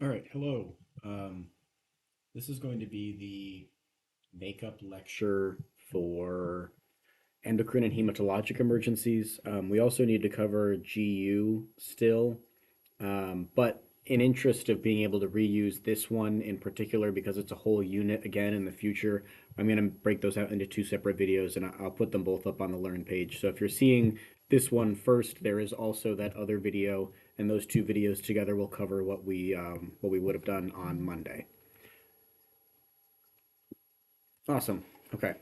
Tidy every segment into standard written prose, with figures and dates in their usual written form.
All right, hello. This is going to be the makeup lecture for endocrine and hematologic emergencies. We also need to cover GU still, but in interest of being able to reuse this one in particular because it's a whole unit again in the future, I'm going to break those out into two separate videos and I'll put them both up on the Learn page. So if you're seeing this one first, there is also that other video, and those two videos together will cover what we would have done on Monday. Awesome. Okay.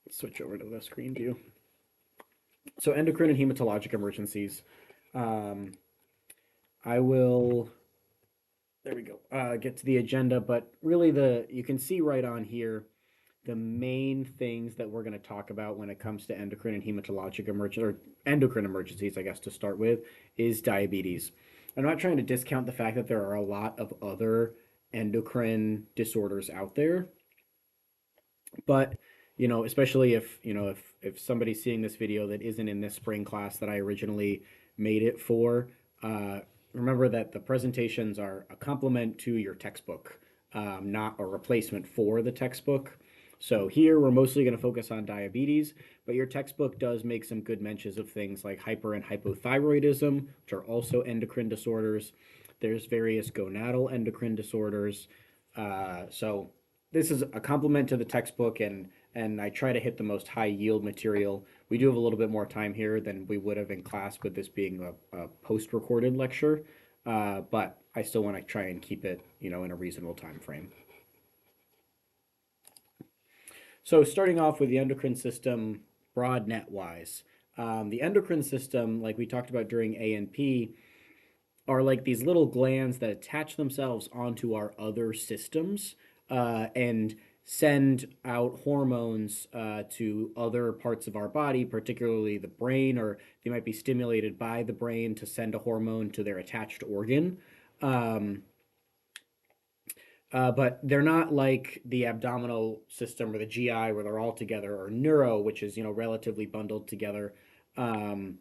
Let's switch over to the screen view. So endocrine and hematologic emergencies. Um, I will there we go. Get to the agenda, but really you can see right on here the main things that we're going to talk about when it comes to endocrine and hematologic emergencies, or endocrine emergencies, I guess, to start with, is diabetes. I'm not trying to discount the fact that there are a lot of other endocrine disorders out there, but especially if if somebody's seeing this video that isn't in this spring class that I originally made it for, uh, remember that the presentations are a complement to your textbook, not a replacement for the textbook. So here we're mostly going to focus on diabetes, but your textbook does make some good mentions of things like hyper and hypothyroidism, which are also endocrine disorders. There's various gonadal endocrine disorders. So this is a complement to the textbook, and I try to hit the most high yield material. We do have a little bit more time here than we would have in class with this being a post recorded lecture, but I still want to try and keep it in a reasonable time frame. So starting off with the endocrine system, broad net wise, the endocrine system, like we talked about during A and P, are like these little glands that attach themselves onto our other systems, and send out hormones to other parts of our body, particularly the brain, or they might be stimulated by the brain to send a hormone to their attached organ. Um, but they're not like the abdominal system or the GI where they're all together, or neuro, which is relatively bundled together, um,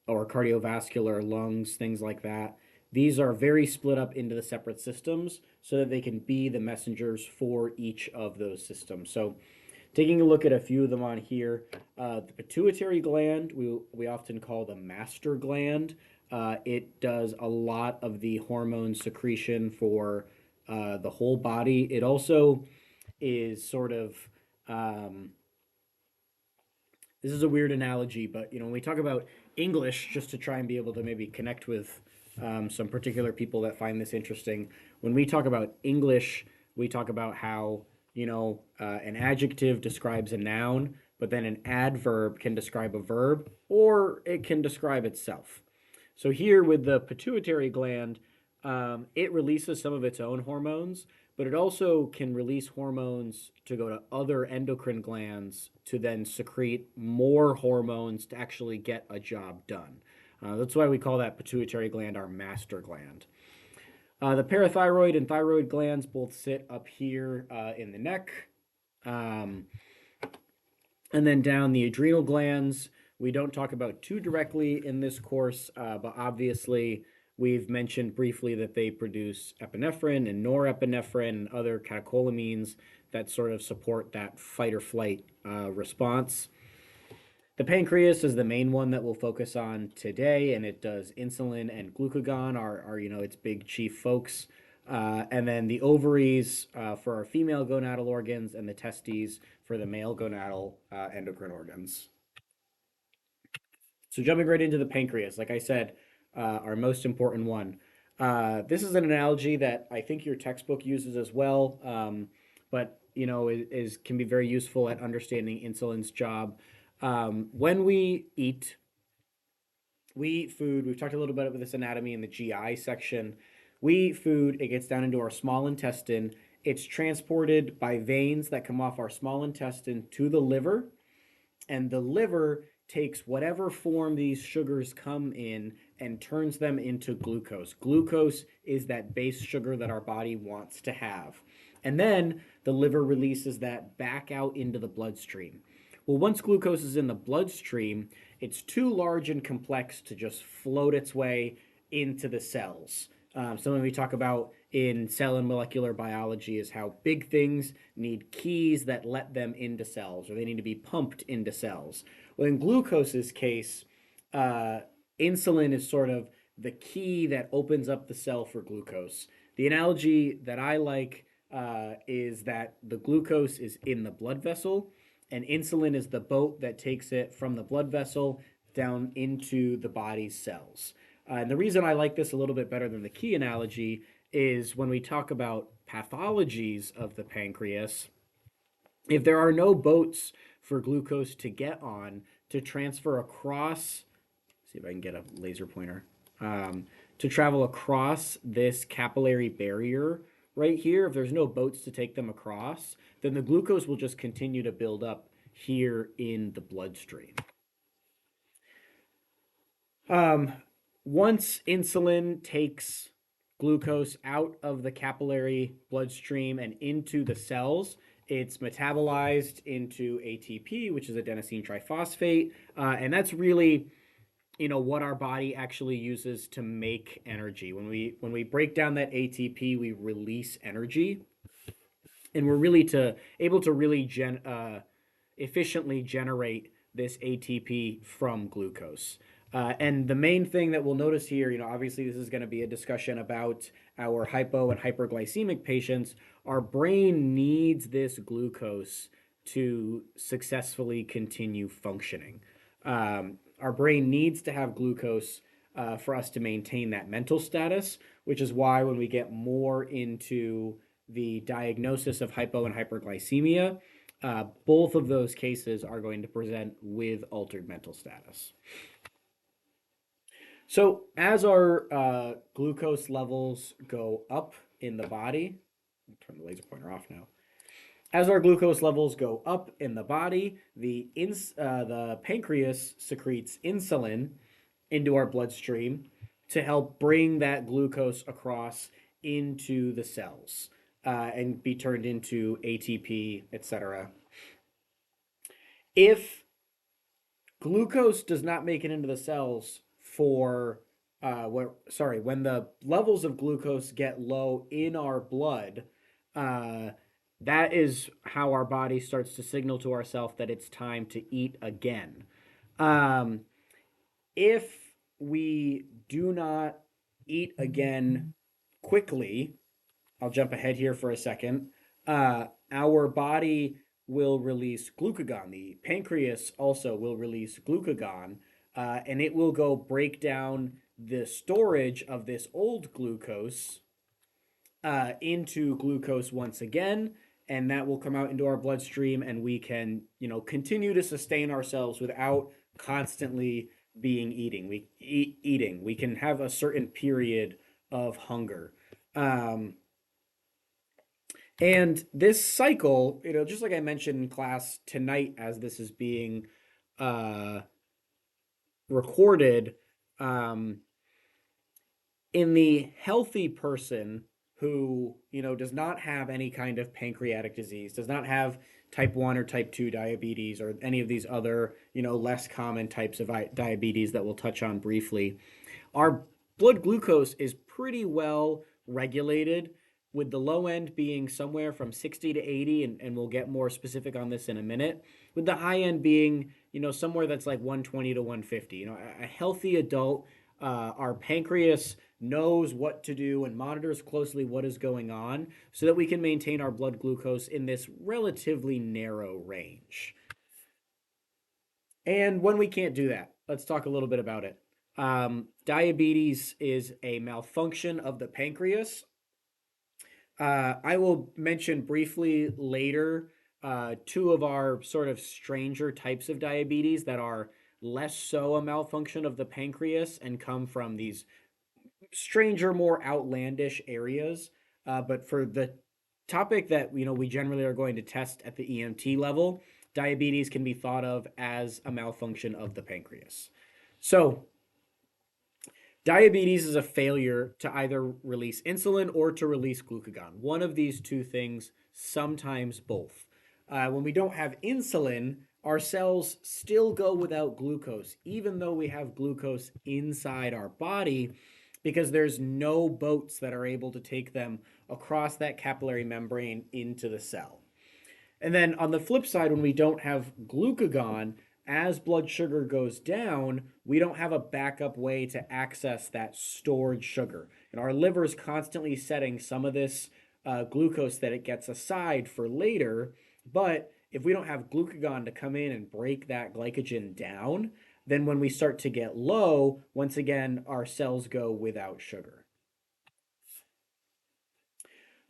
or cardiovascular, lungs, things like that. These are very split up into the separate systems so that they can be the messengers for each of those systems. So, taking a look at a few of them on here, the pituitary gland, we often call the master gland. It does a lot of the hormone secretion for the whole body. It also is sort of um, this is a weird analogy, but when we talk about English, just to try and be able to maybe connect with some particular people that find this interesting, when we talk about English, we talk about how an adjective describes a noun, but then an adverb can describe a verb, or it can describe itself. So here with the pituitary gland, it releases some of its own hormones, but it also can release hormones to go to other endocrine glands to then secrete more hormones to actually get a job done. That's why we call that pituitary gland our master gland. The parathyroid and thyroid glands both sit up here in the neck. Um, and then down the adrenal glands, we don't talk about too directly in this course, but obviously we've mentioned briefly that they produce epinephrine and norepinephrine and other catecholamines that sort of support that fight or flight response. The pancreas is the main one that we'll focus on today, and it does insulin and glucagon, are its big chief folks. And then the ovaries for our female gonadal organs, and the testes for the male gonadal endocrine organs. So jumping right into the pancreas, like I said, our most important one. This is an analogy that I think your textbook uses as well, but can be very useful at understanding insulin's job. When we eat food. We've talked a little bit about this anatomy in the GI section. We eat food, it gets down into our small intestine. It's transported by veins that come off our small intestine to the liver, and the liver takes whatever form these sugars come in and turns them into glucose. Glucose is that base sugar that our body wants to have. And then the liver releases that back out into the bloodstream. Well, once glucose is in the bloodstream, it's too large and complex to just float its way into the cells. So when we talk about in cell and molecular biology is how big things need keys that let them into cells, or they need to be pumped into cells. Well, in glucose's case, uh, insulin is sort of the key that opens up the cell for glucose. The analogy that I like is that the glucose is in the blood vessel, and insulin is the boat that takes it from the blood vessel down into the body's cells. And the reason I like this a little bit better than the key analogy is when we talk about pathologies of the pancreas, if there are no boats for glucose to get on to transfer across, see if I can get a laser pointer, um, to travel across this capillary barrier right here, if there's no boats to take them across, then the glucose will just continue to build up here in the bloodstream. Um, Once insulin takes glucose out of the capillary bloodstream and into the cells, it's metabolized into ATP, which is adenosine triphosphate, and that's really what our body actually uses to make energy. When we break down that ATP, we release energy, and we're really to able to really efficiently generate this ATP from glucose. And the main thing that we'll notice here, obviously this is going to be a discussion about our hypo and hyperglycemic patients. Our brain needs this glucose to successfully continue functioning. Our brain needs to have glucose for us to maintain that mental status, which is why when we get more into the diagnosis of hypo and hyperglycemia, both of those cases are going to present with altered mental status. So, as our glucose levels go up in the body, I'll turn the laser pointer off now. As our glucose levels go up in the body, the pancreas secretes insulin into our bloodstream to help bring that glucose across into the cells and be turned into ATP, etc. If glucose does not make it into the cells when the levels of glucose get low in our blood, uh, that is how our body starts to signal to ourselves that it's time to eat again. Um, if we do not eat again quickly, I'll jump ahead here for a second. Our body will release glucagon. The pancreas also will release glucagon, and it will go break down the storage of this old glucose into glucose once again, and that will come out into our bloodstream, and we can, continue to sustain ourselves without constantly being eating. We can have a certain period of hunger. Um, and this cycle, just like I mentioned in class tonight, as this is being uh, recorded, um, in the healthy person who, does not have any kind of pancreatic disease, does not have type 1 or type 2 diabetes or any of these other, less common types of diabetes that we'll touch on briefly, our blood glucose is pretty well regulated, with the low end being somewhere from 60 to 80, and we'll get more specific on this in a minute, with the high end being, somewhere that's like 120 to 150. A healthy adult, our pancreas knows what to do and monitors closely what is going on so that we can maintain our blood glucose in this relatively narrow range. And when we can't do that, let's talk a little bit about it. Diabetes is a malfunction of the pancreas. I will mention briefly later two of our sort of stranger types of diabetes that are less so a malfunction of the pancreas and come from these stranger, more outlandish areas. But for the topic that we generally are going to test at the EMT level, diabetes can be thought of as a malfunction of the pancreas. So diabetes is a failure to either release insulin or to release glucagon. One of these two things, sometimes both. When we don't have insulin, our cells still go without glucose, even though we have glucose inside our body. because there's no boats that are able to take them across that capillary membrane into the cell. And then on the flip side, when we don't have glucagon, as blood sugar goes down, we don't have a backup way to access that stored sugar. And our liver is constantly setting some of this glucose that it gets aside for later. But if we don't have glucagon to come in and break that glycogen down, then when we start to get low, once again, our cells go without sugar.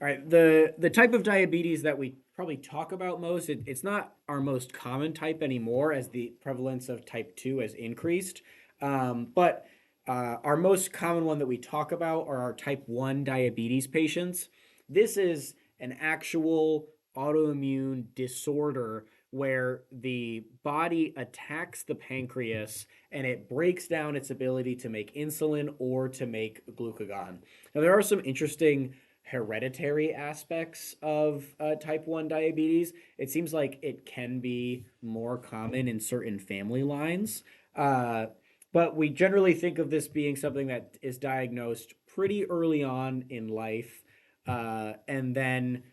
All right, the type of diabetes that we probably talk about most, it's not our most common type anymore as the prevalence of type 2 has increased. But our most common one that we talk about are our type 1 diabetes patients. This is an actual autoimmune disorder where the body attacks the pancreas and it breaks down its ability to make insulin or to make glucagon. Now, there are some interesting hereditary aspects of type 1 diabetes. It seems like it can be more common in certain family lines. Uh, but we generally think of this being something that is diagnosed pretty early on in life. And then,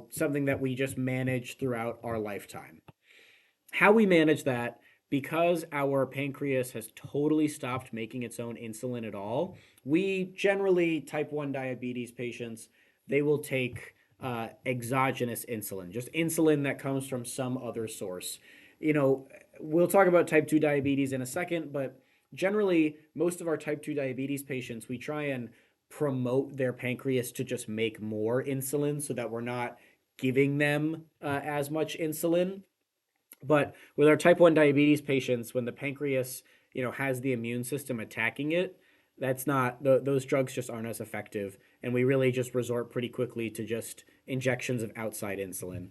something that we just manage throughout our lifetime. How we manage that, because our pancreas has totally stopped making its own insulin at all, we generally, type 1 diabetes patients, they will take exogenous insulin, just insulin that comes from some other source. You know, we'll talk about type 2 diabetes in a second, but generally, most of our type 2 diabetes patients, we try and promote their pancreas to just make more insulin so that we're not giving them as much insulin. But with our type 1 diabetes patients, when the pancreas, has the immune system attacking it, that's not those drugs just aren't as effective, and we really just resort pretty quickly to just injections of outside insulin.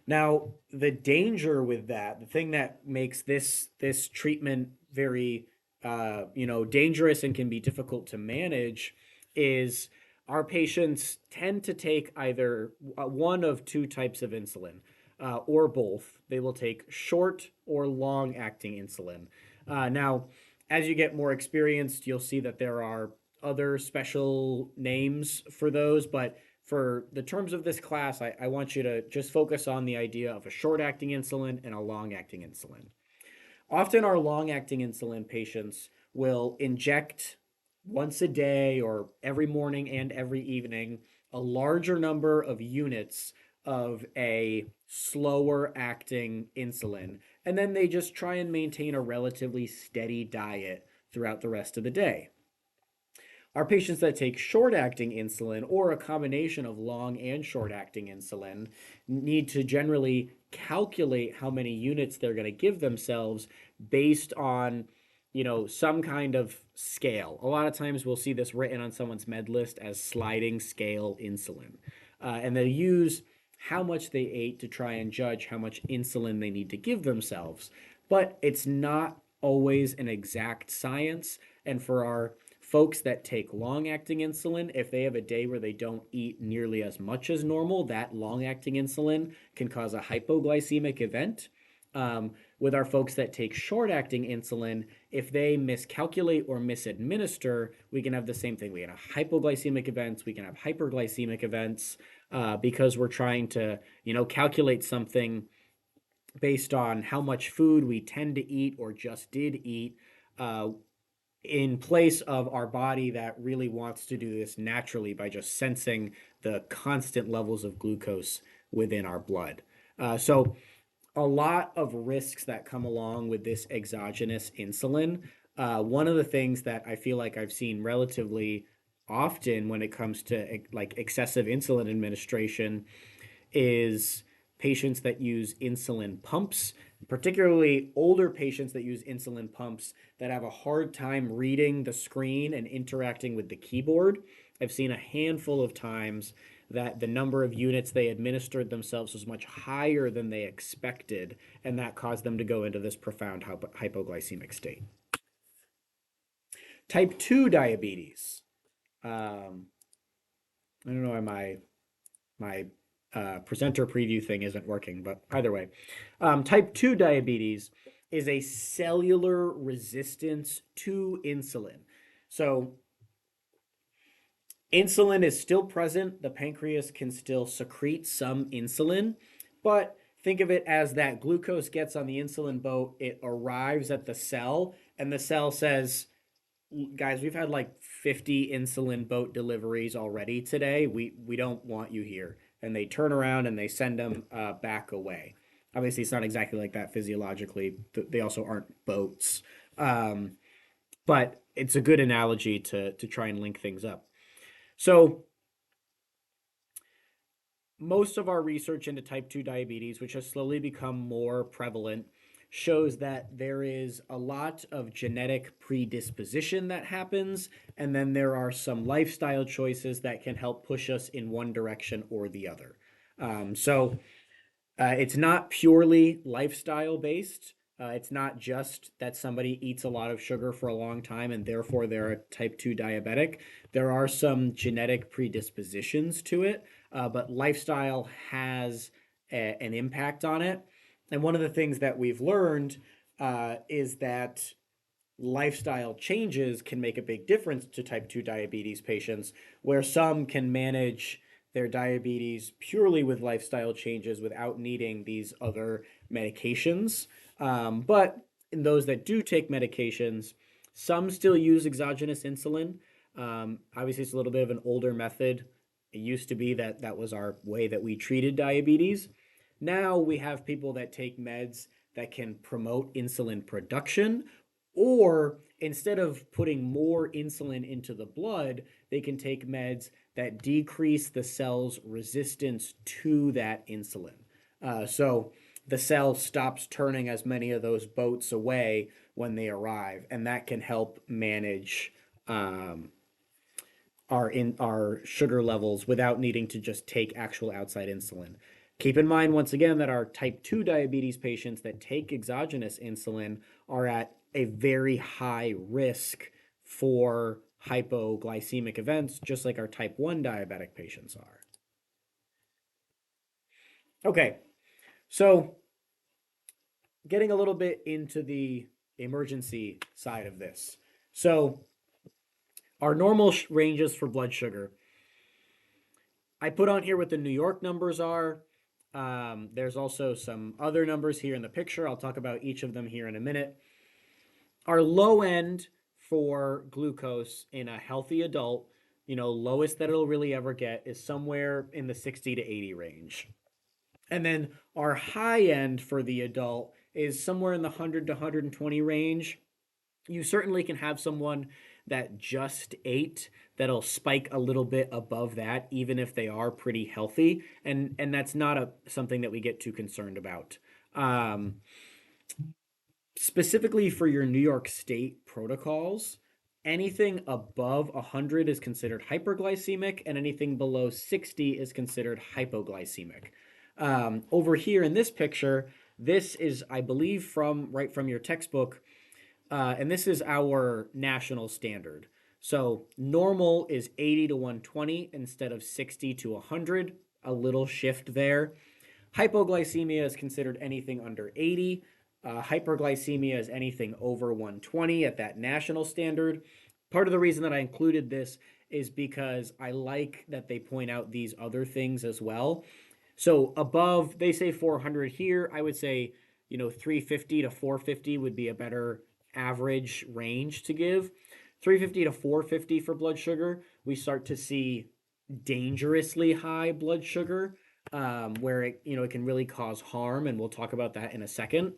Now, the danger with that, the thing that makes this treatment very dangerous and can be difficult to manage is our patients tend to take either one of two types of insulin or both. They will take short or long acting insulin. Now, as you get more experienced, you'll see that there are other special names for those, but for the terms of this class, I want you to just focus on the idea of a short acting insulin and a long acting insulin. Often, our long acting insulin patients will inject once a day or every morning and every evening a larger number of units of a slower acting insulin. And then they just try and maintain a relatively steady diet throughout the rest of the day. Our patients that take short acting insulin or a combination of long and short acting insulin need to generally calculate how many units they're going to give themselves based on some kind of scale. A lot of times we'll see this written on someone's med list as sliding scale insulin. And they use how much they ate to try and judge how much insulin they need to give themselves. But it's not always an exact science. And for our folks that take long acting insulin, if they have a day where they don't eat nearly as much as normal, that long acting insulin can cause a hypoglycemic event. With our folks that take short acting insulin, if they miscalculate or misadminister, we can have the same thing. We can have hypoglycemic events, we can have hyperglycemic events because we're trying to, calculate something based on how much food we tend to eat or just did eat. In place of our body that really wants to do this naturally by just sensing the constant levels of glucose within our blood. So, a lot of risks that come along with this exogenous insulin. One of the things that I feel like I've seen relatively often when it comes to like excessive insulin administration is patients that use insulin pumps, particularly older patients that use insulin pumps that have a hard time reading the screen and interacting with the keyboard. I've seen a handful of times that the number of units they administered themselves was much higher than they expected, and that caused them to go into this profound hypoglycemic state. Type 2 diabetes. I don't know why my presenter preview thing isn't working, but either way. Type 2 diabetes is a cellular resistance to insulin. So Insulin is still present. The pancreas can still secrete some insulin, but think of it as that glucose gets on the insulin boat, it arrives at the cell, and the cell says, guys, we've had like 50 insulin boat deliveries already today. We don't want you here. And they turn around and they send them back away. Obviously, it's not exactly like that physiologically. They also aren't boats. Um, but it's a good analogy to try and link things up. So most of our research into type 2 diabetes, which has slowly become more prevalent, shows that there is a lot of genetic predisposition that happens, and then there are some lifestyle choices that can help push us in one direction or the other. It's not purely lifestyle based. It's not just that somebody eats a lot of sugar for a long time and therefore they're a type 2 diabetic. There are some genetic predispositions to it, but lifestyle has an impact on it. And one of the things that we've learned is that lifestyle changes can make a big difference to type 2 diabetes patients, where some can manage their diabetes purely with lifestyle changes without needing these other medications. But in those that do take medications, some still use exogenous insulin. Obviously, it's a little bit of an older method. It used to be that that was our way that we treated diabetes. Now we have people that take meds that can promote insulin production, or instead of putting more insulin into the blood, they can take meds that decrease the cell's resistance to that insulin. So the cell stops turning as many of those boats away when they arrive, and that can help manage um, our sugar levels without needing to just take actual outside insulin. Keep in mind once again that our type 2 diabetes patients that take exogenous insulin are at a very high risk for hypoglycemic events, just like our type 1 diabetic patients are. Okay, so getting a little bit into the emergency side of this. So, our normal ranges for blood sugar, I put on here what the New York numbers are. There's also some other numbers here in the picture. I'll talk about each of them here in a minute. Our low end for glucose in a healthy adult, lowest that it'll really ever get is somewhere in the 60 to 80 range. And then our high end for the adult is somewhere in the 100 to 120 range. You certainly can have someone that just ate that'll spike a little bit above that, even if they are pretty healthy, and that's not something that we get too concerned about. Um, Specifically for your New York State protocols, anything above 100 is considered hyperglycemic, and anything below 60 is considered hypoglycemic. Over here in this picture, this is, I believe, from right from your textbook, and this is our national standard. So normal is 80 to 120 instead of 60 to 100, a little shift there. Hypoglycemia is considered anything under 80. Hyperglycemia is anything over 120 at that national standard. Part of the reason that I included this is because I like that they point out these other things as well. So above, they say 400 here. I would say, 350 to 450 would be a better average range to give. 350 to 450 for blood sugar, we start to see dangerously high blood sugar, where it can really cause harm, and we'll talk about that in a second.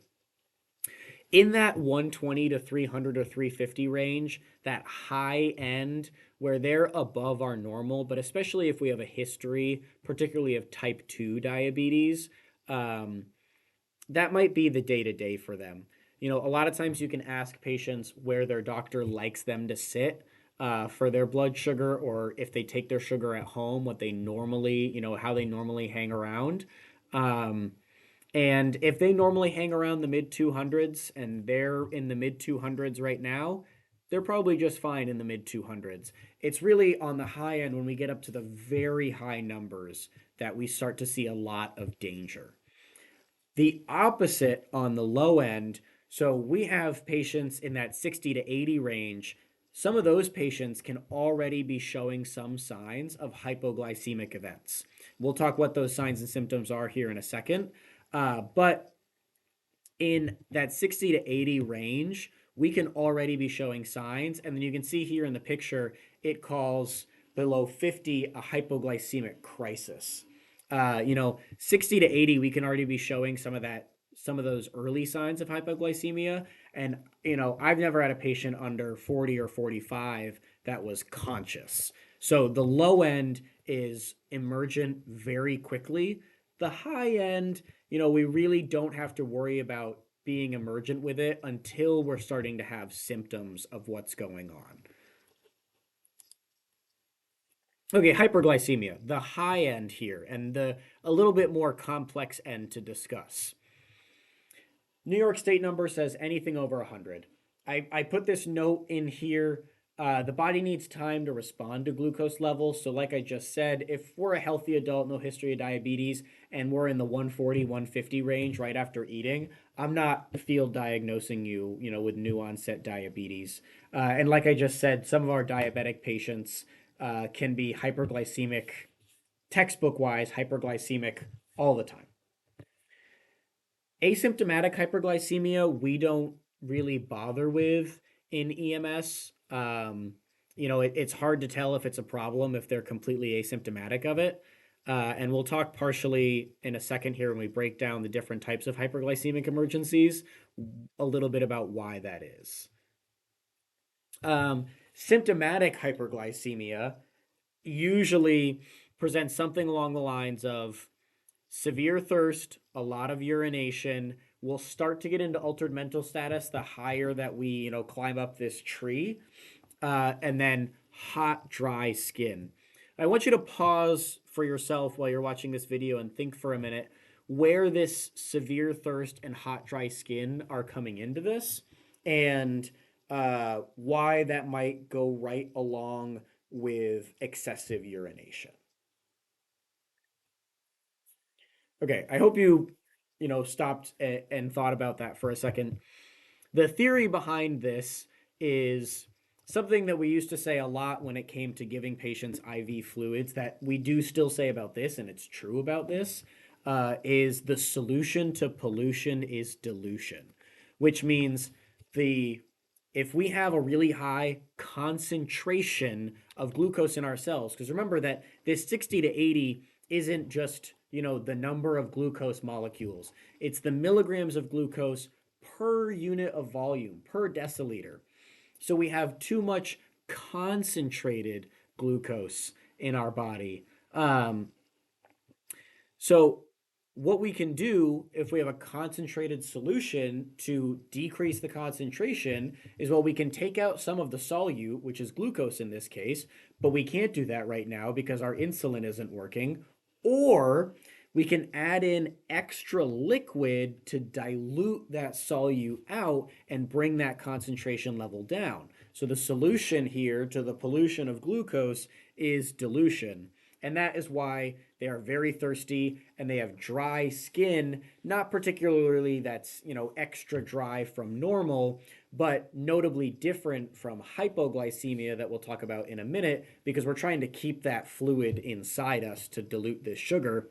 In that 120 to 300 or 350 range, that high end where they're above our normal, but especially if we have a history, particularly of type 2 diabetes, um, that might be the day to day for them. A lot of times you can ask patients where their doctor likes them to sit for their blood sugar, or if they take their sugar at home, what they normally, how they normally hang around. Um, and if they normally hang around the mid 200s and they're in the mid 200s right now, they're probably just fine in the mid 200s. It's really on the high end when we get up to the very high numbers that we start to see a lot of danger. The opposite on the low end, so we have patients in that 60 to 80 range. some of those patients can already be showing some signs of hypoglycemic events. We'll talk what those signs and symptoms are here in a second. But in that 60 to 80 range, we can already be showing signs. And then you can see here in the picture, it calls below 50 a hypoglycemic crisis. 60 to 80, we can already be showing some of those early signs of hypoglycemia. And, I've never had a patient under 40 or 45 that was conscious. So the low end is emergent very quickly. The high end, we really don't have to worry about being emergent with it until we're starting to have symptoms of what's going on. Okay, hyperglycemia, the high end here, and the a little bit more complex end to discuss. New York State number says anything over 100. I put this note in here. The body needs time to respond to glucose levels. So, like I just said, if we're a healthy adult, no history of diabetes, and we're in the 140, 150 range right after eating, I'm not field diagnosing you, with new onset diabetes. And like I just said, some of our diabetic patients can be hyperglycemic, textbook wise, hyperglycemic all the time. Asymptomatic hyperglycemia, we don't really bother with in EMS. It's hard to tell if it's a problem if they're completely asymptomatic of it. And we'll talk partially in a second here when we break down the different types of hyperglycemic emergencies, a little bit about why that is. Symptomatic hyperglycemia usually presents something along the lines of severe thirst, a lot of urination. We'll start to get into altered mental status the higher that we, climb up this tree. And then hot, dry skin. I want you to pause for yourself while you're watching this video and think for a minute where this severe thirst and hot, dry skin are coming into this and why that might go right along with excessive urination. Okay, I hope you, stopped and thought about that for a second. The theory behind this is something that we used to say a lot when it came to giving patients IV fluids that we do still say about this, and it's true about this, is the solution to pollution is dilution, which means the if we have a really high concentration of glucose in our cells, because remember that this 60 to 80 isn't just, the number of glucose molecules. It's the milligrams of glucose per unit of volume, per deciliter. So we have too much concentrated glucose in our body. So what we can do if we have a concentrated solution to decrease the concentration is, well, we can take out some of the solute, which is glucose in this case, but we can't do that right now because our insulin isn't working. Or we can add in extra liquid to dilute that solute out and bring that concentration level down. So the solution here to the pollution of glucose is dilution. And that is why they are very thirsty and they have dry skin, not particularly that's, extra dry from normal, but notably different from hypoglycemia that we'll talk about in a minute because we're trying to keep that fluid inside us to dilute this sugar.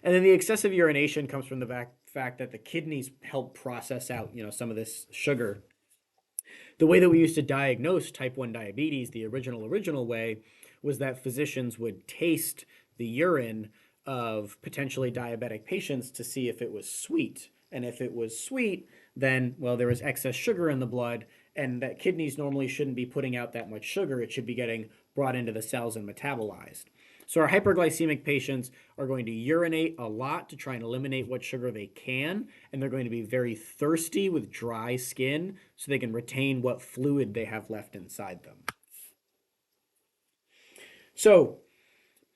And then the excessive urination comes from the fact that the kidneys help process out, some of this sugar. The way that we used to diagnose type 1 diabetes, the original way, was that physicians would taste the urine of potentially diabetic patients to see if it was sweet. And if it was sweet, then, well, there was excess sugar in the blood, and that kidneys normally shouldn't be putting out that much sugar. It should be getting brought into the cells and metabolized. So our hyperglycemic patients are going to urinate a lot to try and eliminate what sugar they can, and they're going to be very thirsty with dry skin so they can retain what fluid they have left inside them. So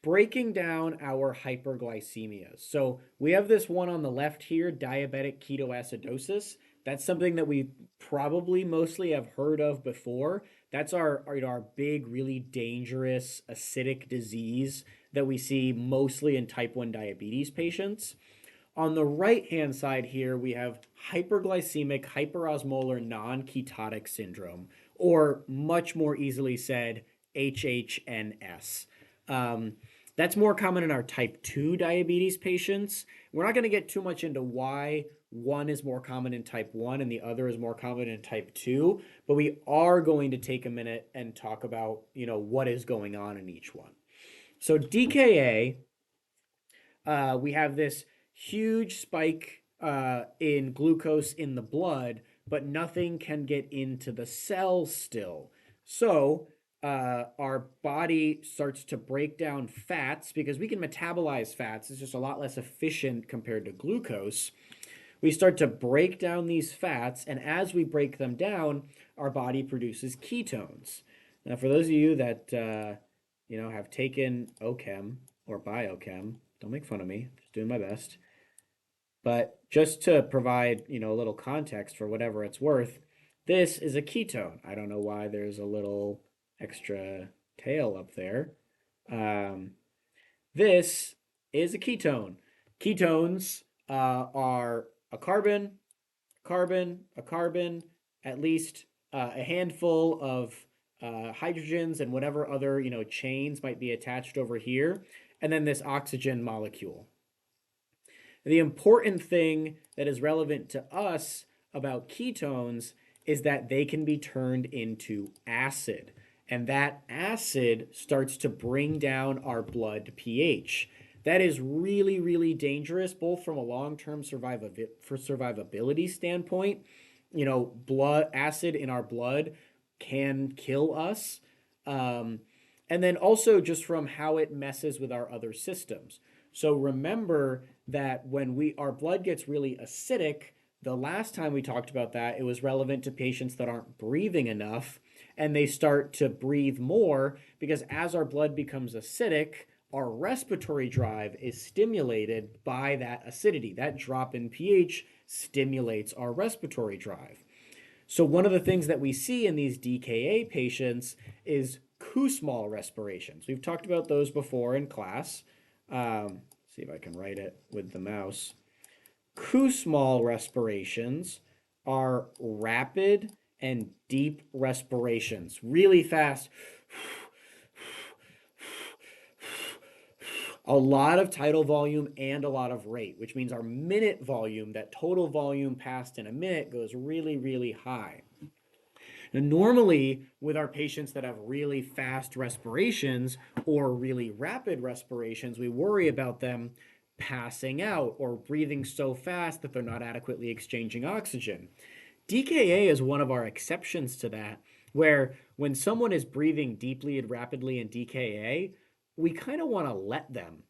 breaking down our hyperglycemias. So we have this one on the left here, diabetic ketoacidosis. That's something that we probably mostly have heard of before. That's our big, really dangerous acidic disease that we see mostly in type 1 diabetes patients. On the right-hand side here, we have hyperglycemic hyperosmolar non-ketotic syndrome, or much more easily said, HHNS. Um, that's more common in our type 2 diabetes patients. We're not going to get too much into why one is more common in type 1 and the other is more common in type 2, but we are going to take a minute and talk about, what is going on in each one. So DKA, we have this huge spike in glucose in the blood, but nothing can get into the cells still. So our body starts to break down fats because we can metabolize fats. It's just a lot less efficient compared to glucose. We start to break down these fats, and as we break them down, our body produces ketones. Now, for those of you that have taken OChem or biochem, don't make fun of me. Just doing my best. But just to provide a little context for whatever it's worth, this is a ketone. I don't know why there's a little extra tail up there. Um, this is a ketone. Ketones are a carbon, a carbon, at least a handful of hydrogens and whatever other chains might be attached over here, and then this oxygen molecule. The important thing that is relevant to us about ketones is that they can be turned into acid. And that acid starts to bring down our blood pH. That is really, really dangerous, both from a long-term survivability standpoint. Blood acid in our blood can kill us. And then also just from how it messes with our other systems. So remember that when our blood gets really acidic, the last time we talked about that, it was relevant to patients that aren't breathing enough and they start to breathe more because as our blood becomes acidic, our respiratory drive is stimulated by that acidity. That drop in pH stimulates our respiratory drive. So one of the things that we see in these DKA patients is Kussmaul respirations. We've talked about those before in class. See if I can write it with the mouse. Kussmaul respirations are rapid and deep respirations, really fast. A lot of tidal volume and a lot of rate, which means our minute volume, that total volume passed in a minute, goes really, really high. Now, normally, with our patients that have really fast respirations or really rapid respirations, we worry about them passing out or breathing so fast that they're not adequately exchanging oxygen. DKA is one of our exceptions to that, where when someone is breathing deeply and rapidly in DKA, we kind of want to let them.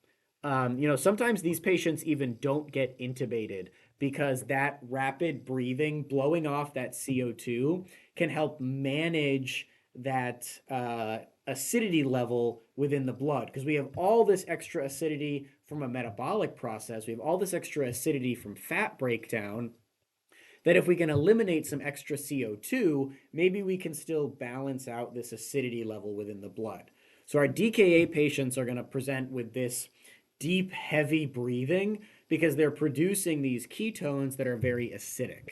Sometimes these patients even don't get intubated because that rapid breathing, blowing off that CO2, can help manage that acidity level within the blood. Because we have all this extra acidity from a metabolic process, we have all this extra acidity from fat breakdown, that if we can eliminate some extra CO2, maybe we can still balance out this acidity level within the blood. So our DKA patients are going to present with this deep, heavy breathing because they're producing these ketones that are very acidic.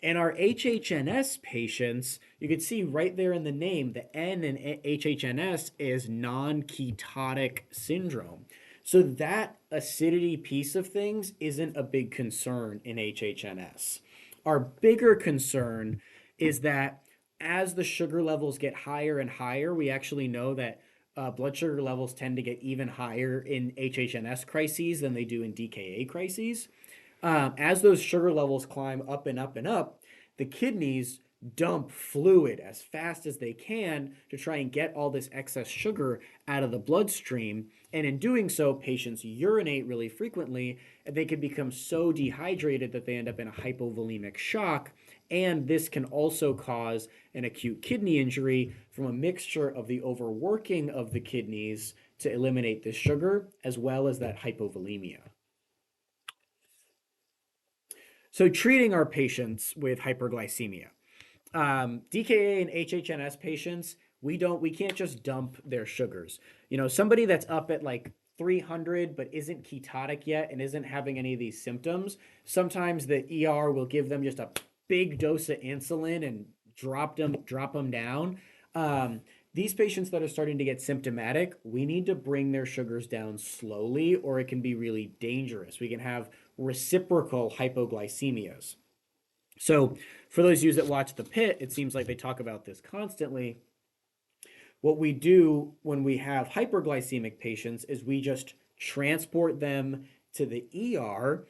In our HHNS patients, you can see right there in the name, the N in HHNS is non-ketotic syndrome. So that acidity piece of things isn't a big concern in HHNS. Our bigger concern is that as the sugar levels get higher and higher, we actually know that blood sugar levels tend to get even higher in HHNS crises than they do in DKA crises. As those sugar levels climb up and up and up, the kidneys dump fluid as fast as they can to try and get all this excess sugar out of the bloodstream. And in doing so, patients urinate really frequently, and they can become so dehydrated that they end up in a hypovolemic shock. And this can also cause an acute kidney injury from a mixture of the overworking of the kidneys to eliminate the sugar, as well as that hypovolemia. So treating our patients with hyperglycemia. DKA and HHNS patients, we can't just dump their sugars. Somebody that's up at like 300 but isn't ketotic yet and isn't having any of these symptoms, sometimes the ER will give them just a big dose of insulin and drop them down. Um, these patients that are starting to get symptomatic, we need to bring their sugars down slowly, or it can be really dangerous. We can have reciprocal hypoglycemias. So, for those of you that watch The Pit, it seems like they talk about this constantly. What we do when we have hyperglycemic patients is we just transport them to the ER.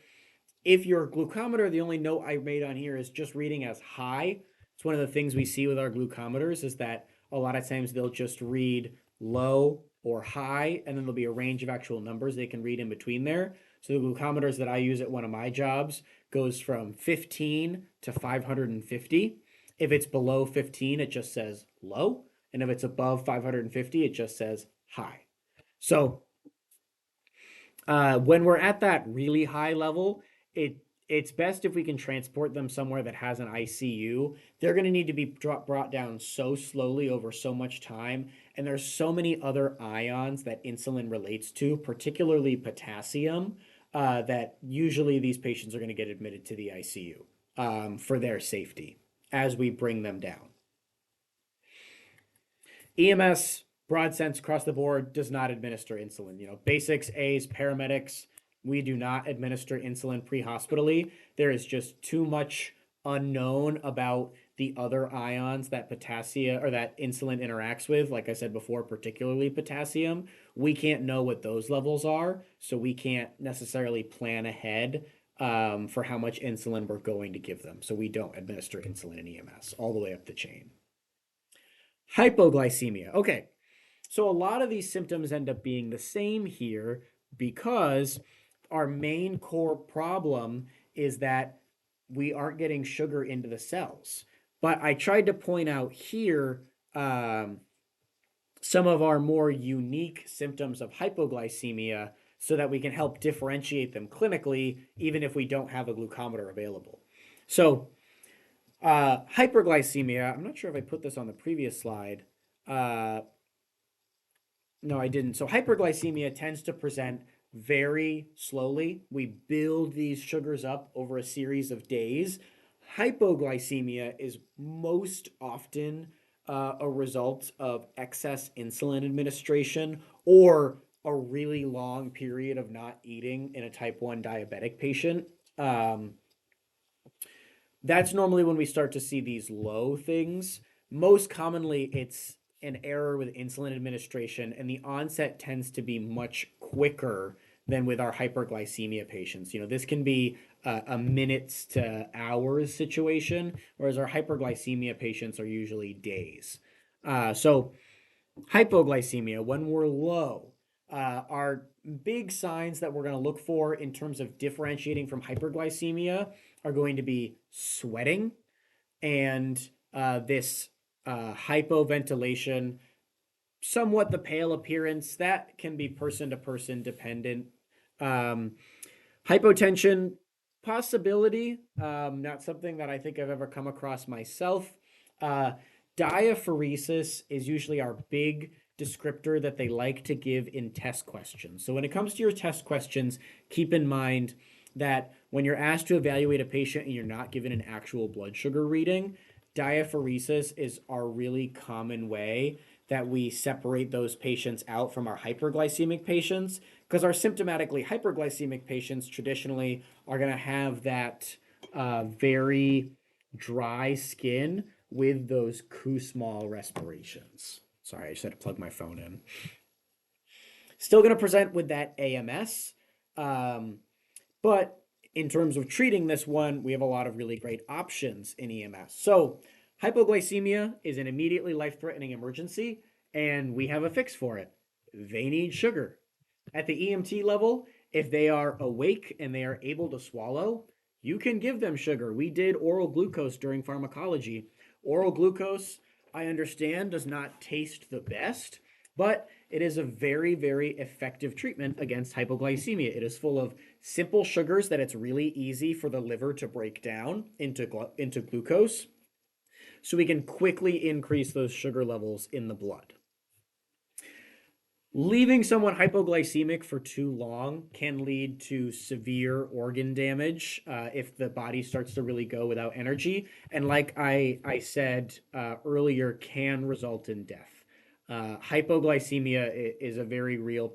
If your glucometer, the only note I made on here is just reading as high. It's one of the things we see with our glucometers is that a lot of times they'll just read low or high, and then there'll be a range of actual numbers they can read in between there. So the glucometers that I use at one of my jobs goes from 15 to 550. If it's below 15, it just says low. And if it's above 550, it just says high. So when we're at that really high level, it it's best if we can transport them somewhere that has an ICU. They're going to need to be brought down so slowly over so much time, and there's so many other ions that insulin relates to, particularly potassium, that usually these patients are going to get admitted to the ICU for their safety as we bring them down. EMS, broad sense across the board, does not administer insulin. You know, basics, A's, paramedics, we do not administer insulin pre-hospitally. There is just too much unknown about the other ions that potassium or that insulin interacts with. Like I said before, particularly potassium. We can't know what those levels are, so we can't necessarily plan ahead for how much insulin we're going to give them. So we don't administer insulin in EMS all the way up the chain. Hypoglycemia. Okay, so a lot of these symptoms end up being the same here because our main core problem is that we aren't getting sugar into the cells. But I tried to point out here some of our more unique symptoms of hypoglycemia so that we can help differentiate them clinically, even if we don't have a glucometer available. So, hyperglycemia, I'm not sure if I put this on the previous slide. Uh, no, I didn't. So hyperglycemia tends to present very slowly. We build these sugars up over a series of days. Hypoglycemia is most often a result of excess insulin administration or a really long period of not eating in a type 1 diabetic patient. That's normally when we start to see these low things. Most commonly, it's an error with insulin administration, and the onset tends to be much quicker than with our hyperglycemia patients. You know, this can be a minutes to hours situation, whereas our hyperglycemia patients are usually days. So, hypoglycemia, when we're low, are big signs that we're going to look for in terms of differentiating from hyperglycemia are going to be sweating and this hypoventilation, somewhat the pale appearance that can be person to person dependent. Um, Hypotension, possibility, not something that I think I've ever come across myself. Uh, Diaphoresis is usually our big descriptor that they like to give in test questions. So when it comes to your test questions, keep in mind that when you're asked to evaluate a patient and you're not given an actual blood sugar reading, diaphoresis is our really common way that we separate those patients out from our hyperglycemic patients because our symptomatically hyperglycemic patients traditionally are going to have that very dry skin with those small respirations. Sorry, I just had to plug my phone in. Still going to present with that AMS, but in terms of treating this one, we have a lot of really great options in EMS. So, hypoglycemia is an immediately life threatening emergency, and we have a fix for it. They need sugar. At the EMT level, if they are awake and they are able to swallow, you can give them sugar. We did oral glucose during pharmacology. Oral glucose, I understand, does not taste the best, but it is a very, very effective treatment against hypoglycemia. It is full of simple sugars that it's really easy for the liver to break down into glucose, so we can quickly increase those sugar levels in the blood. Leaving someone hypoglycemic for too long can lead to severe organ damage if the body starts to really go without energy. And like I said earlier, can result in death. Hypoglycemia is a very real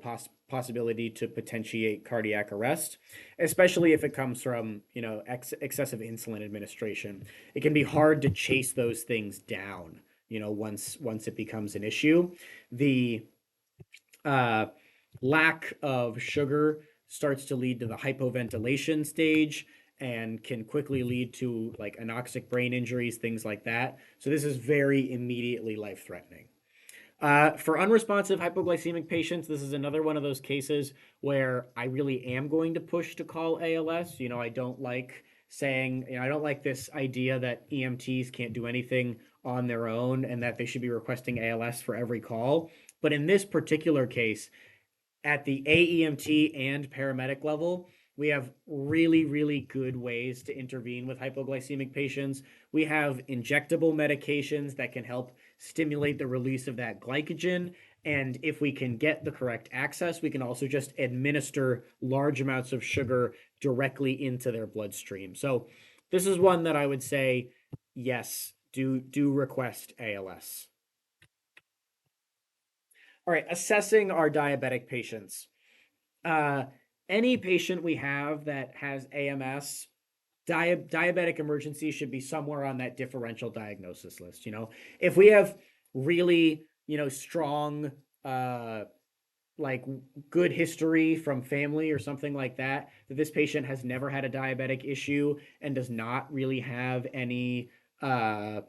possibility to potentiate cardiac arrest, especially if it comes from excessive insulin administration. It can be hard to chase those things down. Once it becomes an issue, the uh, lack of sugar starts to lead to the hypoventilation stage and can quickly lead to like anoxic brain injuries, things like that. So this is very immediately life threatening. For unresponsive hypoglycemic patients, this is another one of those cases where I really am going to push to call ALS. I don't like saying, I don't like this idea that EMTs can't do anything on their own and that they should be requesting ALS for every call. But in this particular case, at the AEMT and paramedic level, we have really, really good ways to intervene with hypoglycemic patients. We have injectable medications that can help stimulate the release of that glycogen. And if we can get the correct access, we can also just administer large amounts of sugar directly into their bloodstream. So this is one that I would say, yes, do request ALS. All right, assessing our diabetic patients. uh, any patient we have that has AMS, diabetic emergency should be somewhere on that differential diagnosis list. If we have really, strong, uh, like good history from family or something like that, that this patient has never had a diabetic issue and does not really have any uh,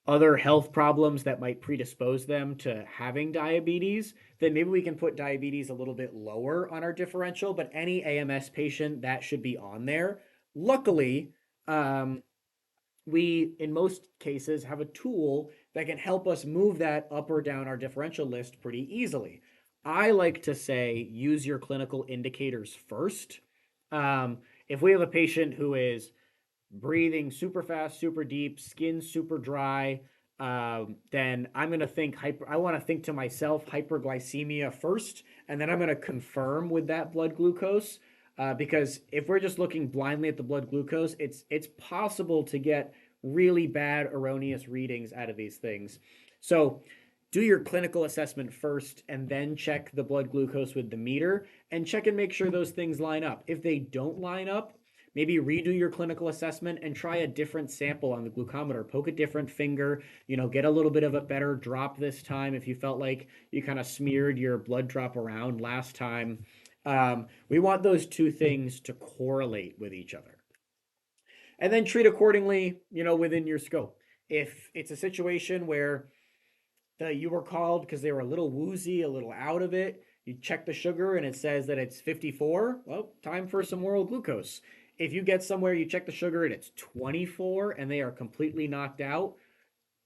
other health problems that might predispose them to having diabetes, then maybe we can put diabetes a little bit lower on our differential. But any AMS patient, that should be on there. Luckily, um, we, in most cases, have a tool that can help us move that up or down our differential list pretty easily. I like to say use your clinical indicators first. Um, if we have a patient who is breathing super fast, super deep, skin super dry, then I'm gonna think hyper. I want to think to myself hyperglycemia first, and then I'm gonna confirm with that blood glucose. Because if we're just looking blindly at the blood glucose, it's possible to get really bad erroneous readings out of these things. So do your clinical assessment first and then check the blood glucose with the meter and check and make sure those things line up. If they don't line up, maybe redo your clinical assessment and try a different sample on the glucometer. Poke a different finger, get a little bit of a better drop this time if you felt like you kind of smeared your blood drop around last time. We want those two things to correlate with each other. And then treat accordingly, within your scope. If it's a situation where you were called because they were a little woozy, a little out of it. You check the sugar and it says that it's 54. Well, time for some oral glucose. If you get somewhere, you check the sugar and it's 24 and they are completely knocked out,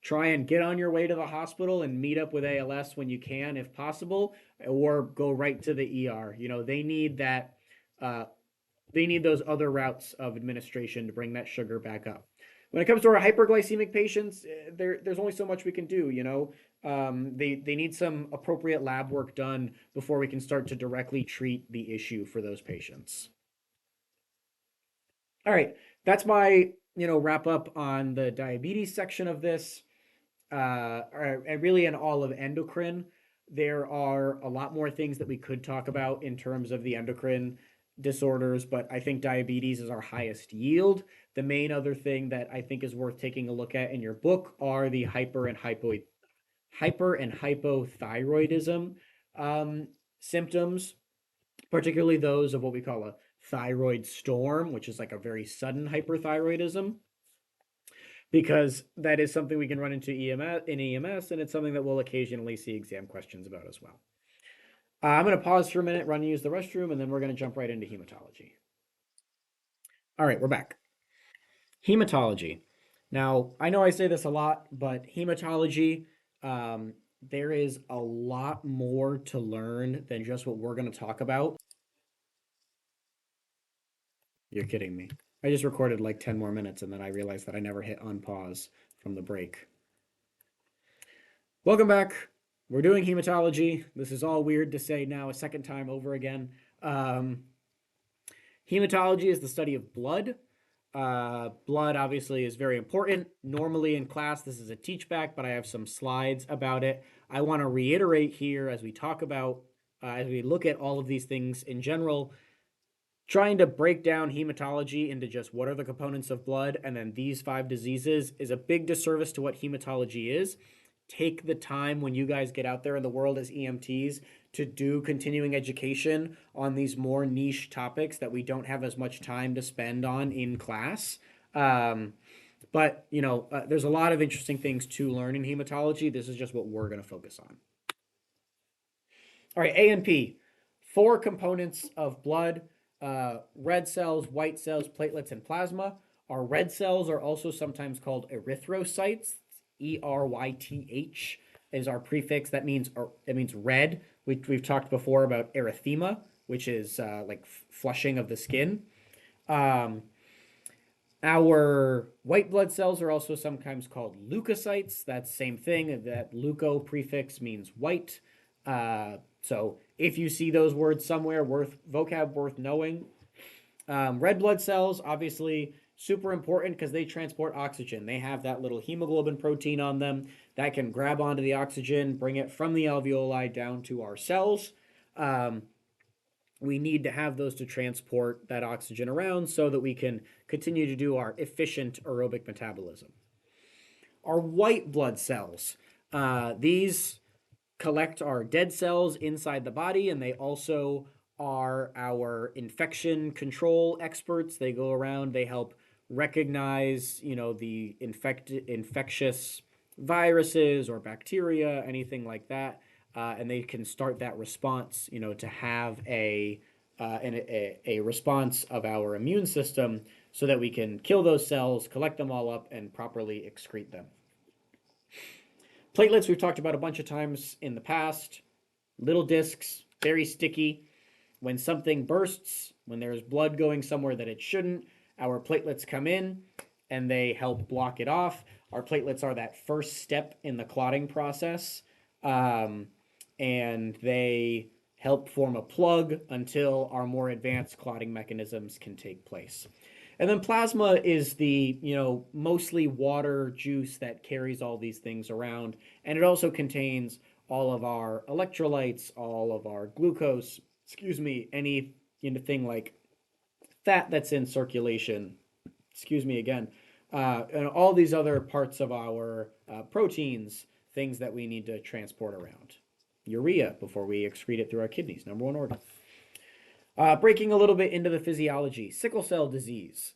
try and get on your way to the hospital and meet up with ALS when you can, if possible, or go right to the ER. They need that. They need those other routes of administration to bring that sugar back up. When it comes to our hyperglycemic patients, there's only so much we can do. They need some appropriate lab work done before we can start to directly treat the issue for those patients. All right, that's my wrap up on the diabetes section of this. And really in all of endocrine, there are a lot more things that we could talk about in terms of the endocrine disorders, but I think diabetes is our highest yield. The main other thing that I think is worth taking a look at in your book are the hyper and hypothyroidism um, symptoms, particularly those of what we call a thyroid storm, which is like a very sudden hyperthyroidism, because that is something we can run into EMS, and it's something that we'll occasionally see exam questions about as well. I'm going to pause for a minute, run and use the restroom, and then we're going to jump right into hematology. All right, we're back. Hematology. Now, I know I say this a lot, but hematology, there is a lot more to learn than just what we're going to talk about. You're kidding me. I just recorded like 10 more minutes and then I realized that I never hit unpause from the break. Welcome back. We're doing hematology. This is all weird to say now a second time over again. Um, Hematology is the study of blood. Blood obviously is very important. Normally in class, this is a teach back, but I have some slides about it. I want to reiterate here as we talk about, as we look at all of these things in general, trying to break down hematology into just what are the components of blood and then these five diseases is a big disservice to what hematology is. Take the time when you guys get out there in the world as EMTs to do continuing education on these more niche topics that we don't have as much time to spend on in class. Um, but there's a lot of interesting things to learn in hematology. This is just what we're going to focus on. All right, A and P, four components of blood: red cells, white cells, platelets, and plasma. Our red cells are also sometimes called erythrocytes. ERYTH is our prefix. That means it means red. We've talked before about erythema, which is like flushing of the skin. Um, our white blood cells are also sometimes called leukocytes. That's the same thing. That leuko prefix means white. So if you see those words somewhere, worth vocab worth knowing. Red blood cells, obviously, super important because they transport oxygen. They have that little hemoglobin protein on them that can grab onto the oxygen, bring it from the alveoli down to our cells. Um, we need to have those to transport that oxygen around so that we can continue to do our efficient aerobic metabolism. Our white blood cells, these collect our dead cells inside the body, and they also are our infection control experts. They go around, they help recognize, the infectious viruses or bacteria, anything like that, and they can start that response, to have a response of our immune system so that we can kill those cells, collect them all up, and properly excrete them. Platelets, we've talked about a bunch of times in the past. Little discs, very sticky. When something bursts, when there's blood going somewhere that it shouldn't, our platelets come in and they help block it off. Our platelets are that first step in the clotting process, and they help form a plug until our more advanced clotting mechanisms can take place. And then plasma is the, mostly water juice that carries all these things around. And it also contains all of our electrolytes, all of our glucose, anything like fat that's in circulation, again, and all these other parts of our proteins, things that we need to transport around. Urea before we excrete it through our kidneys, number one organ. Breaking a little bit into the physiology, sickle cell disease.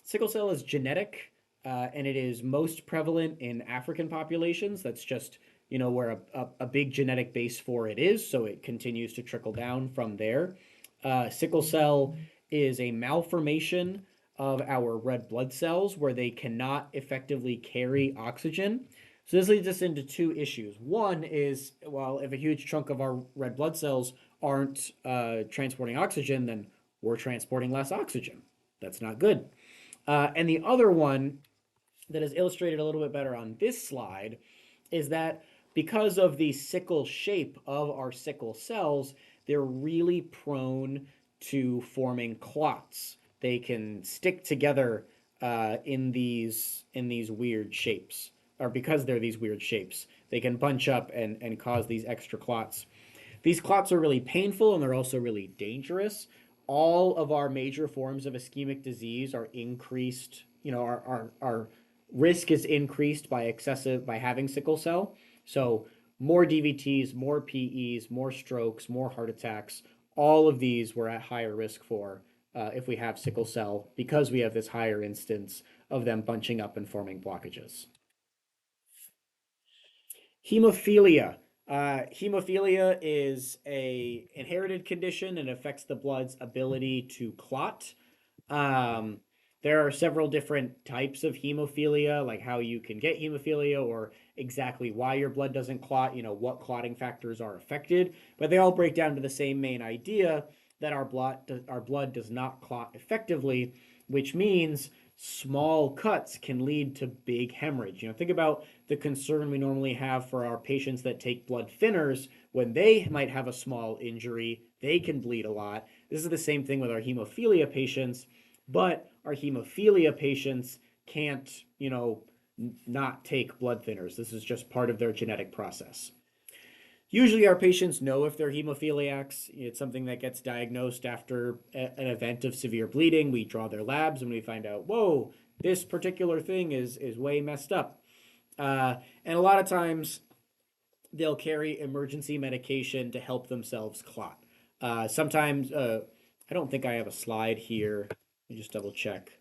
Sickle cell is genetic, and it is most prevalent in African populations. That's just where a big genetic base for it is, so it continues to trickle down from there. Sickle cell is a malformation of our red blood cells where they cannot effectively carry oxygen. So this leads us into two issues. One is, well, if a huge chunk of our red blood cells aren't transporting oxygen, then we're transporting less oxygen. That's not good. And the other one that is illustrated a little bit better on this slide is that because of the sickle shape of our sickle cells, they're really prone to forming clots. They can stick together in these weird shapes, or because they're these weird shapes, they can bunch up and cause these extra clots. These clots are really painful and they're also really dangerous. All of our major forms of ischemic disease are increased, our risk is increased by having sickle cell. So more DVTs, more PEs, more strokes, more heart attacks, all of these we're at higher risk for if we have sickle cell because we have this higher instance of them bunching up and forming blockages. Hemophilia. Hemophilia is a inherited condition and affects the blood's ability to clot. Um, there are several different types of hemophilia, like how you can get hemophilia or exactly why your blood doesn't clot, what clotting factors are affected, but they all break down to the same main idea that our blood does not clot effectively, which means small cuts can lead to big hemorrhage. Think about the concern we normally have for our patients that take blood thinners when they might have a small injury, they can bleed a lot. This is the same thing with our hemophilia patients, but our hemophilia patients can't, not take blood thinners. This is just part of their genetic process. Usually, our patients know if they're hemophiliacs. It's something that gets diagnosed after an event of severe bleeding. We draw their labs and we find out, whoa, this particular thing is way messed up. And a lot of times, they'll carry emergency medication to help themselves clot. Sometimes, I don't think I have a slide here. Let me just double check.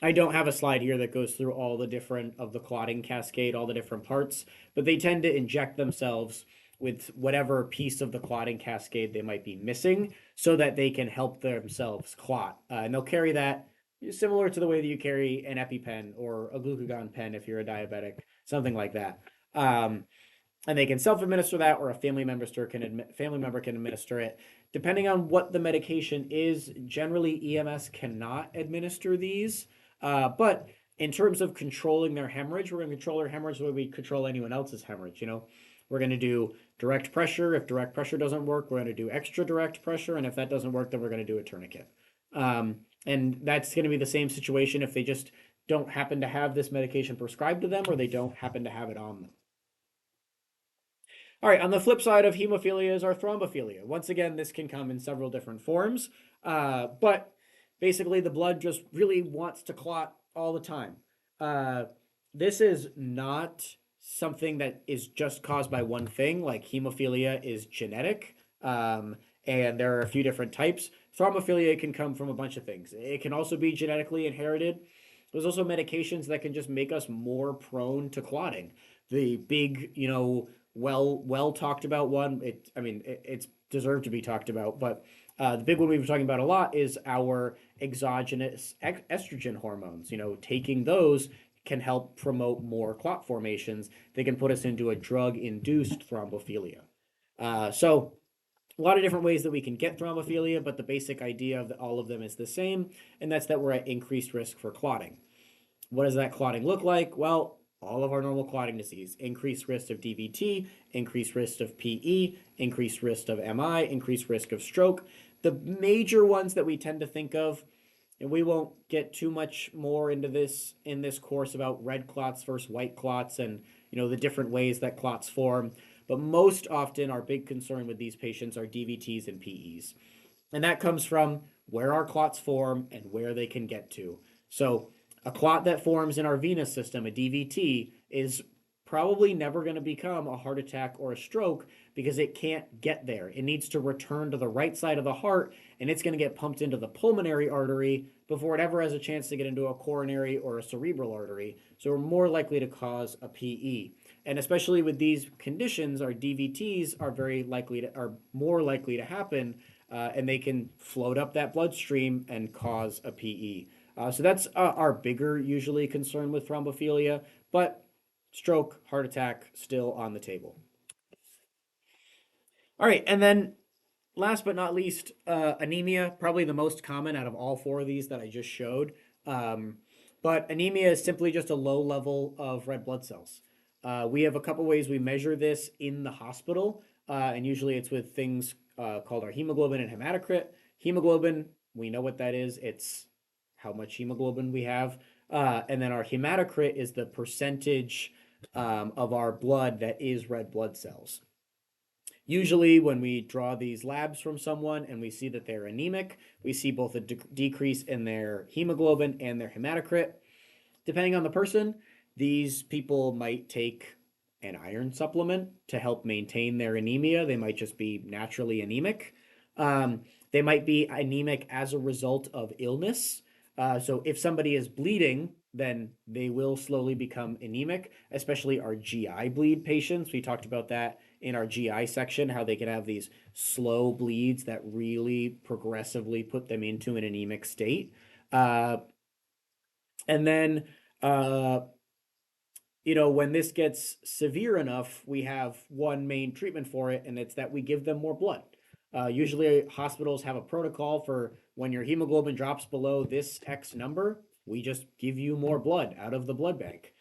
I don't have a slide here that goes through all the different of the clotting cascade, all the different parts, but they tend to inject themselves with whatever piece of the clotting cascade they might be missing so that they can help themselves clot. And they'll carry that similar to the way that you carry an EpiPen or a glucagon pen if you're a diabetic, something like that. And they can self-administer that, or a family member can administer it. Depending on what the medication is, generally EMS cannot administer these. But in terms of controlling their hemorrhage, we're going to control their hemorrhage the way we control anyone else's hemorrhage. We're going to do direct pressure. If direct pressure doesn't work, we're going to do extra direct pressure, and if that doesn't work, then we're going to do a tourniquet. And that's going to be the same situation if they just don't happen to have this medication prescribed to them, or they don't happen to have it on them. All right, on the flip side of hemophilia is our thrombophilia. Once again, this can come in several different forms, but basically the blood just really wants to clot all the time. Uh, this is not something that is just caused by one thing, like hemophilia is genetic, and there are a few different types. Thrombophilia can come from a bunch of things. It can also be genetically inherited. There's also medications that can just make us more prone to clotting. The big, well talked about one. It's deserved to be talked about, but the big one we've been talking about a lot is our exogenous estrogen hormones. Taking those can help promote more clot formations. They can put us into a drug-induced thrombophilia. So a lot of different ways that we can get thrombophilia, but the basic idea of all of them is the same, and that's that we're at increased risk for clotting. What does that clotting look like? Well, all of our normal clotting disease, increased risk of DVT, increased risk of PE, increased risk of MI, increased risk of stroke. The major ones that we tend to think of, and we won't get too much more into this in this course about red clots versus white clots and the different ways that clots form, but most often our big concern with these patients are DVTs and PEs. And that comes from where our clots form and where they can get to. So a clot that forms in our venous system, a DVT, is probably never going to become a heart attack or a stroke because it can't get there. It needs to return to the right side of the heart, and it's going to get pumped into the pulmonary artery before it ever has a chance to get into a coronary or a cerebral artery. So we're more likely to cause a PE. And especially with these conditions, our DVTs are more likely to happen, and they can float up that bloodstream and cause a PE. So that's our bigger usually concern with thrombophilia, but stroke, heart attack, still on the table. All right, and then last but not least, anemia, probably the most common out of all four of these that I just showed. But anemia is simply just a low level of red blood cells. We have a couple ways we measure this in the hospital, and usually it's with things called our hemoglobin and hematocrit. Hemoglobin, we know what that is. It's how much hemoglobin we have. And then our hematocrit is the percentage of our blood that is red blood cells. Usually, when we draw these labs from someone and we see that they're anemic, we see both a decrease in their hemoglobin and their hematocrit. Depending on the person, these people might take an iron supplement to help maintain their anemia. They might just be naturally anemic. They might be anemic as a result of illness. So if somebody is bleeding, then they will slowly become anemic, especially our GI bleed patients. We talked about that in our GI section, how they can have these slow bleeds that really progressively put them into an anemic state. And then, when this gets severe enough, we have one main treatment for it, and it's that we give them more blood. Usually hospitals have a protocol for when your hemoglobin drops below this X number, we just give you more blood out of the blood bank.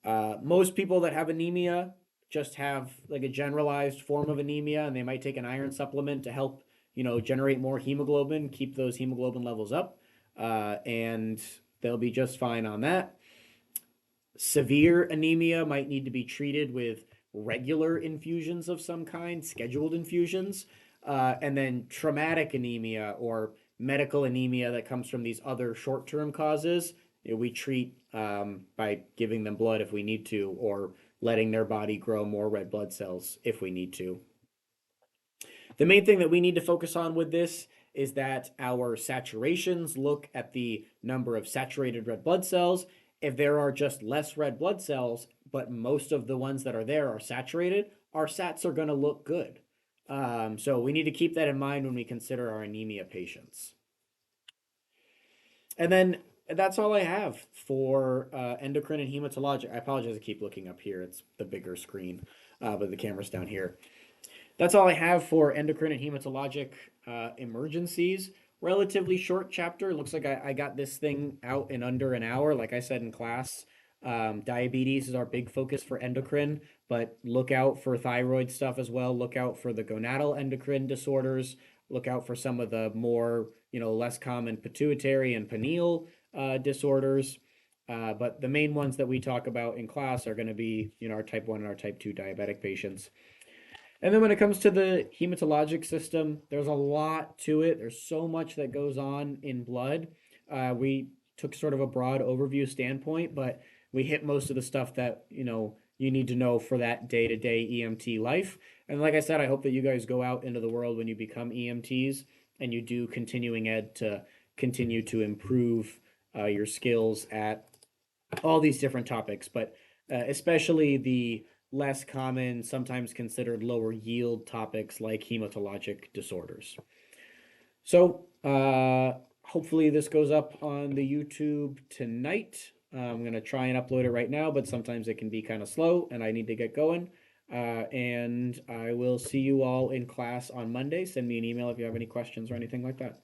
Most people that have anemia just have like a generalized form of anemia, and they might take an iron supplement to help, generate more hemoglobin, keep those hemoglobin levels up, and they'll be just fine on that. Severe anemia might need to be treated with regular infusions of some kind, scheduled infusions. And then traumatic anemia or medical anemia that comes from these other short term causes, we treat by giving them blood if we need to, or letting their body grow more red blood cells if we need to. The main thing that we need to focus on with this is that our saturations look at the number of saturated red blood cells. If there are just less red blood cells, but most of the ones that are there are saturated, our sats are going to look good. So we need to keep that in mind when we consider our anemia patients. And then that's all I have for endocrine and hematologic. I apologize, I keep looking up here. It's the bigger screen, but the camera's down here. That's all I have for endocrine and hematologic emergencies. Relatively short chapter. Looks like I got this thing out in under an hour. Like I said in class, diabetes is our big focus for endocrine, but look out for thyroid stuff as well. Look out for the gonadal endocrine disorders. Look out for some of the more, less common pituitary and pineal disorders. But the main ones that we talk about in class are going to be, our type 1 and our type 2 diabetic patients. And then when it comes to the hematologic system, there's a lot to it. There's so much that goes on in blood. We took sort of a broad overview standpoint, but we hit most of the stuff that, you need to know for that day-to-day EMT life. And like I said, I hope that you guys go out into the world when you become EMTs and you do continuing ed to continue to improve your skills at all these different topics, but especially the less common, sometimes considered lower yield topics like hematologic disorders. So, hopefully, this goes up on the YouTube tonight. I'm going to try and upload it right now, but sometimes it can be kind of slow and I need to get going. And I will see you all in class on Monday. Send me an email if you have any questions or anything like that.